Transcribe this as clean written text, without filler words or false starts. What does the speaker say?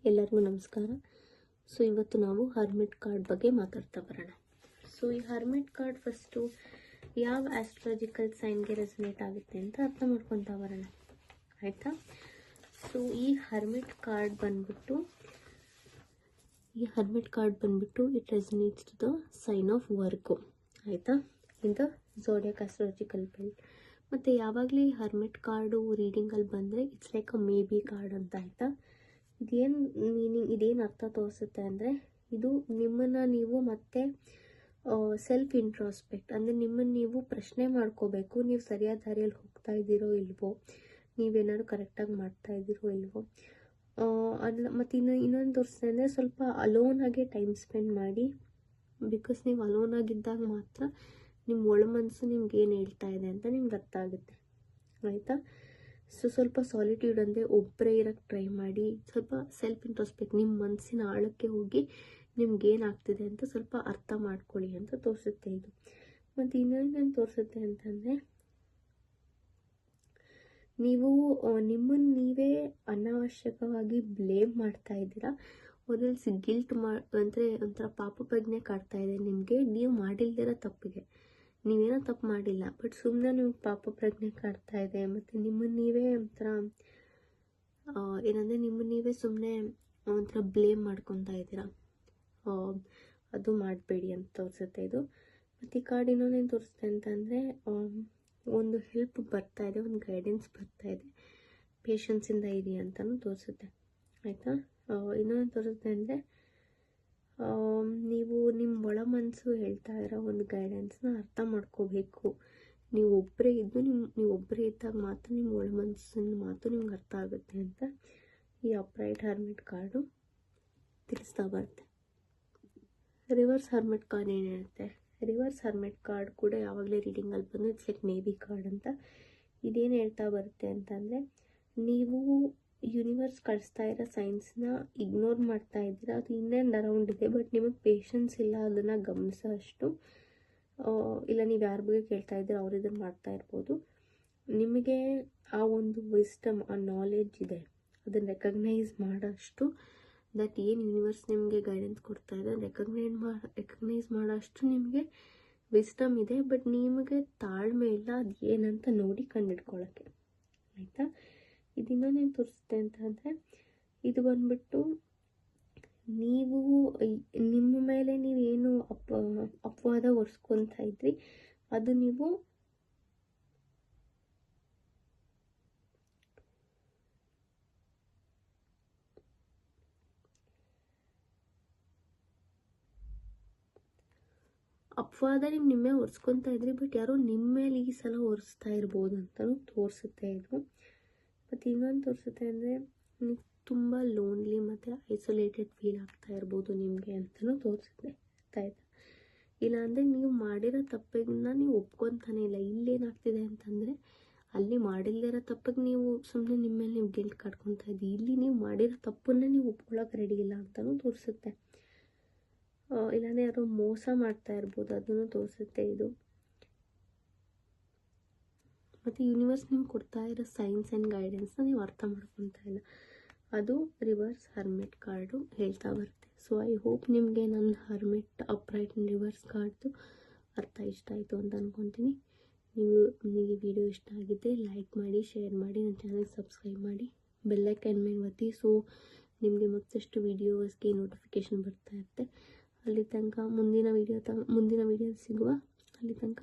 ಎಲ್ಲರಿಗೂ ನಮಸ್ಕಾರ. ಸೊ ಇವತ್ತು ನಾವು ಹರ್ಮಿಟ್ ಕಾರ್ಡ್ ಬಗ್ಗೆ ಮಾತಾಡ್ತಾ ಬರೋಣ. ಸೊ ಈ ಹರ್ಮಿಟ್ ಕಾರ್ಡ್ ಫಸ್ಟು ಯಾವ ಆಸ್ಟ್ರಾಲಜಿಕಲ್ ಸೈನ್ಗೆ ರೆಸನೇಟ್ ಆಗುತ್ತೆ ಅಂತ ಅರ್ಥ ಮಾಡ್ಕೊತಾ ಬರೋಣ, ಆಯಿತಾ. ಸೊ ಈ ಹರ್ಮಿಟ್ ಕಾರ್ಡ್ ಬಂದ್ಬಿಟ್ಟು it resonates to the sign of Virgo, ಆಯಿತಾ, in the zodiac astrological belt. ಮತ್ತು ಯಾವಾಗಲೂ ಈ ಹರ್ಮಿಟ್ ಕಾರ್ಡು ರೀಡಿಂಗಲ್ಲಿ ಬಂದರೆ it's like a maybe card ಅಂತ, ಆಯಿತಾ. ಇದೇನು ಮೀನಿಂಗ್, ಇದೇನು ಅರ್ಥ ತೋರಿಸುತ್ತೆ ಅಂದರೆ, ಇದು ನಿಮ್ಮನ್ನು ನೀವು ಮತ್ತೆ ಸೆಲ್ಫ್ ಇಂಟ್ರಾಸ್ಪೆಕ್ಟ್, ಅಂದರೆ ನಿಮ್ಮನ್ನು ನೀವು ಪ್ರಶ್ನೆ ಮಾಡ್ಕೋಬೇಕು. ನೀವು ಸರಿಯಾದ ದಾರಿಯಲ್ಲಿ ಹೋಗ್ತಾ ಇದ್ದೀರೋ ಇಲ್ವೋ, ನೀವೇನಾದ್ರು ಕರೆಕ್ಟಾಗಿ ಮಾಡ್ತಾ ಇದ್ದೀರೋ ಇಲ್ವೋ. ಅಲ್ಲ, ಮತ್ತು ಇನ್ನೊಂದು ತೋರಿಸ್ತದೆ ಅಂದರೆ ಸ್ವಲ್ಪ ಅಲೋನಾಗೆ ಟೈಮ್ ಸ್ಪೆಂಡ್ ಮಾಡಿ. ಬಿಕಾಸ್ ನೀವು ಅಲೋನ್ ಆಗಿದ್ದಾಗ ಮಾತ್ರ ನಿಮ್ಮ ಒಳ ಮನಸ್ಸು ನಿಮ್ಗೆ ಏನು ಹೇಳ್ತಾ ಇದೆ ಅಂತ ನಿಮ್ಗೆ ಅರ್ಥ ಆಗುತ್ತೆ, ಆಯಿತಾ. ಸೊ ಸ್ವಲ್ಪ ಸಾಲಿಟ್ಯೂಡ್ ಅಂದರೆ ಒಬ್ಬರೇ ಇರೋಕ್ಕೆ ಟ್ರೈ ಮಾಡಿ. ಸ್ವಲ್ಪ ಸೆಲ್ಫ್ ಇಂಟ್ರೋಸ್ಪೆಕ್ಟ್, ನಿಮ್ಮ ಮನಸ್ಸಿನ ಆಳಕ್ಕೆ ಹೋಗಿ ನಿಮ್ಗೆ ಏನಾಗ್ತಿದೆ ಅಂತ ಸ್ವಲ್ಪ ಅರ್ಥ ಮಾಡ್ಕೊಳ್ಳಿ ಅಂತ ತೋರಿಸುತ್ತೆ ಇದು. ಮತ್ತು ಇನ್ನೊಂದೇನು ತೋರಿಸುತ್ತೆ ಅಂತಂದರೆ, ನೀವು ನಿಮ್ಮನ್ನು ನೀವೇ ಅನಾವಶ್ಯಕವಾಗಿ ಬ್ಲೇಮ್ ಮಾಡ್ತಾ ಇದ್ದೀರಾ. ಒಂದೊಂದು ಗಿಲ್ಟ್ ಅಂದರೆ ಒಂಥರ ಪಾಪ ಪ್ರಜ್ಞೆ ಕಾಡ್ತಾ ಇದೆ ನಿಮಗೆ. ನೀವು ಮಾಡಿಲ್ದಿರೋ ತಪ್ಪಿಗೆ, ನೀವೇನೋ ತಪ್ಪು ಮಾಡಿಲ್ಲ, ಬಟ್ ಸುಮ್ಮನೆ ನಿಮ್ಗೆ ಪಾಪ ಪ್ರಜ್ಞೆ ಕಾಡ್ತಾ ಇದೆ. ಮತ್ತು ನಿಮ್ಮನ್ನು ನೀವೇ ಒಂಥರ ಏನಂದರೆ ನಿಮ್ಮನ್ನು ನೀವೇ ಸುಮ್ಮನೆ ಒಂಥರ ಬ್ಲೇಮ್ ಮಾಡ್ಕೊತಾ ಇದ್ದೀರಾ. ಅದು ಮಾಡಬೇಡಿ ಅಂತ ತೋರಿಸುತ್ತೆ ಇದು. ಮತ್ತು ಈ ಕಾರ್ಡ್ ಇನ್ನೊಂದೇನು ತೋರಿಸುತ್ತೆ ಅಂತಂದರೆ, ಒಂದು ಹೆಲ್ಪ್ ಬರ್ತಾ ಇದೆ, ಒಂದು ಗೈಡೆನ್ಸ್ ಬರ್ತಾ ಇದೆ, ಪೇಷನ್ಸಿಂದ ಇರಿ ಅಂತಲೂ ತೋರಿಸುತ್ತೆ, ಆಯಿತಾ. ಇನ್ನೊಂದು ತೋರಿಸುತ್ತೆ ಅಂದರೆ, ನೀವು ನಿಮ್ಮ ಒಳ ಮನಸ್ಸು ಹೇಳ್ತಾ ಇರೋ ಒಂದು ಗೈಡೆನ್ಸ್ನ ಅರ್ಥ ಮಾಡ್ಕೋಬೇಕು. ನೀವು ಒಬ್ಬರೇ ಇದ್ದಾಗ ಮಾತ್ರ ನಿಮ್ಮ ಒಳ ಮನಸ್ಸಿನ ಮಾತು ನಿಮ್ಗೆ ಅರ್ಥ ಆಗುತ್ತೆ ಅಂತ ಈ ಅಪ್ರೈಟ್ ಹರ್ಮಿಟ್ ಕಾರ್ಡು ತಿಳಿಸ್ತಾ ಬರುತ್ತೆ. ರಿವರ್ಸ್ ಹರ್ಮಿಟ್ ಕಾರ್ಡ್ ಏನು ಹೇಳುತ್ತೆ? ರಿವರ್ಸ್ ಹರ್ಮಿಟ್ ಕಾರ್ಡ್ ಕೂಡ ಯಾವಾಗಲೇ ರೀಡಿಂಗಲ್ಲಿ ಬಂದು ಇಟ್ಸ್ ಲೈಕ್ ನೇವಿ ಕಾರ್ಡ್ ಅಂತ. ಇದೇನು ಹೇಳ್ತಾ ಬರುತ್ತೆ ಅಂತಂದರೆ, ನೀವು ಯೂನಿವರ್ಸ್ ಕಳಿಸ್ತಾ ಇರೋ ಸೈನ್ಸ್ನ ಇಗ್ನೋರ್ ಮಾಡ್ತಾ ಇದ್ದೀರಾ. ಅದು ಇನ್ನೇನು ಅರೌಂಡ್ ಇದೆ, ಬಟ್ ನಿಮಗೆ ಪೇಷನ್ಸ್ ಇಲ್ಲ ಅದನ್ನು ಗಮನಿಸೋ ಅಷ್ಟು. ಇಲ್ಲ, ನೀವು ಯಾರ ಬಗ್ಗೆ ಕೇಳ್ತಾ ಇದ್ದೀರಾ ಅವ್ರು ಇದನ್ನು ಮಾಡ್ತಾ ಇರ್ಬೋದು. ನಿಮಗೆ ಆ ಒಂದು ವಿಸ್ಡಮ್, ಆ ನಾಲೆಡ್ಜ್ ಇದೆ, ಅದನ್ನು ರೆಕಗ್ನೈಸ್ ಮಾಡೋಷ್ಟು ದಟ್ ಏನು ಯೂನಿವರ್ಸ್ ನಿಮಗೆ ಗೈಡೆನ್ಸ್ ಕೊಡ್ತಾ ಇದೆ ರೆಕಗ್ನೈಸ್ ಮಾಡೋಷ್ಟು ನಿಮಗೆ ವಿಸ್ಡಮ್ ಇದೆ. ಬಟ್ ನಿಮಗೆ ತಾಳ್ಮೆ ಇಲ್ಲ ಅದು ಏನಂತ ನೋಡಿ ಕಂಡಿಡ್ಕೊಳ್ಳೋಕ್ಕೆ, ಆಯಿತಾ. ಇದು ಇನ್ನೊಂದೇನು ತೋರಿಸುತ್ತೆ ಅಂತಂದರೆ, ಇದು ಬಂದ್ಬಿಟ್ಟು ನೀವು ನಿಮ್ಮ ಮೇಲೆ ನೀವೇನು ಅಪವಾದ ಹೊರಿಸ್ಕೊತಾ ಇದ್ರಿ, ಅದು ನೀವು ನಿಮ್ಮೇ ಹೊರಿಸ್ಕೊತಾ ಇದ್ರಿ, ಬಟ್ ಯಾರೋ ನಿಮ್ಮ ಮೇಲೆ ಈ ಸಲ ಹೊರಿಸ್ತಾ ಇರ್ಬೋದು ಅಂತಲೂ ತೋರಿಸುತ್ತೆ ಇದು. ಮತ್ತು ಇನ್ನೊಂದು ತೋರಿಸುತ್ತೆ ಅಂದರೆ, ನೀವು ತುಂಬ ಲೋನ್ಲಿ ಮತ್ತು ಐಸೋಲೇಟೆಡ್ ಫೀಲ್ ಆಗ್ತಾ ಇರ್ಬೋದು ನಿಮಗೆ ಅಂತಲೂ ತೋರಿಸುತ್ತೆ, ಆಯಿತಾ. ಇಲ್ಲಾಂದರೆ ನೀವು ಮಾಡಿರೋ ತಪ್ಪಿಗೆ ನೀವು ಒಪ್ಕೊತಾನೆ ಇಲ್ಲ. ಇಲ್ಲೇನಾಗ್ತಿದೆ ಅಂತಂದರೆ, ಅಲ್ಲಿ ಮಾಡಿಲ್ದಿರೋ ತಪ್ಪಿಗೆ ನೀವು ಸುಮ್ಮನೆ ನಿಮ್ಮ ಮೇಲೆ ನೀವು ಗಿಲ್ಟ್ ಕಾಡ್ಕೊತಾ ಇದ್ದೀವಿ. ಇಲ್ಲಿ ನೀವು ಮಾಡಿರೋ ತಪ್ಪನ್ನೇ ನೀವು ಒಪ್ಕೊಳ್ಳೋಕೆ ರೆಡಿ ಇಲ್ಲ ಅಂತಲೂ ತೋರಿಸುತ್ತೆ. ಇಲ್ಲಾಂದರೆ ಯಾರೋ ಮೋಸ ಮಾಡ್ತಾ ಇರ್ಬೋದು, ಅದನ್ನು ತೋರಿಸುತ್ತೆ ಇದು. ಮತ್ತು ಯೂನಿವರ್ಸ್ ನಿಮ್ಗೆ ಕೊಡ್ತಾ ಇರೋ ಸೈನ್ಸ್ ಆ್ಯಂಡ್ ಗೈಡೆನ್ಸ್ನ ನೀವು ಅರ್ಥ ಮಾಡ್ಕೊತಾ ಇಲ್ಲ, ಅದು ರಿವರ್ಸ್ ಹರ್ಮಿಟ್ ಕಾರ್ಡು ಹೇಳ್ತಾ ಬರುತ್ತೆ. ಸೊ ಐ ಹೋಪ್ ನಿಮಗೆ ನನ್ನ ಹರ್ಮಿಟ್ ಅಪ್ರೈಟ್ ರಿವರ್ಸ್ ಕಾರ್ಡ್ದು ಅರ್ಥ ಇಷ್ಟ ಆಯಿತು ಅಂತ ಅಂದ್ಕೊತೀನಿ. ನಿಮಗೆ ವಿಡಿಯೋ ಇಷ್ಟ ಆಗಿದ್ದರೆ ಲೈಕ್ ಮಾಡಿ, ಶೇರ್ ಮಾಡಿ, ನನ್ನ ಚಾನಲ್ಗೆ ಸಬ್ಸ್ಕ್ರೈಬ್ ಮಾಡಿ, ಬೆಲ್ಲೈಕನ್ ಮೇಲೆ ಒತ್ತಿ. ಸೊ ನಿಮಗೆ ಮತ್ತಷ್ಟು ವೀಡಿಯೋಸ್ಗೆ ನೋಟಿಫಿಕೇಷನ್ ಬರ್ತಾ ಇರುತ್ತೆ. ಅಲ್ಲಿ ತನಕ ಮುಂದಿನ ವೀಡಿಯೋ ಸಿಗುವ. ಅಲ್ಲಿ ತನಕ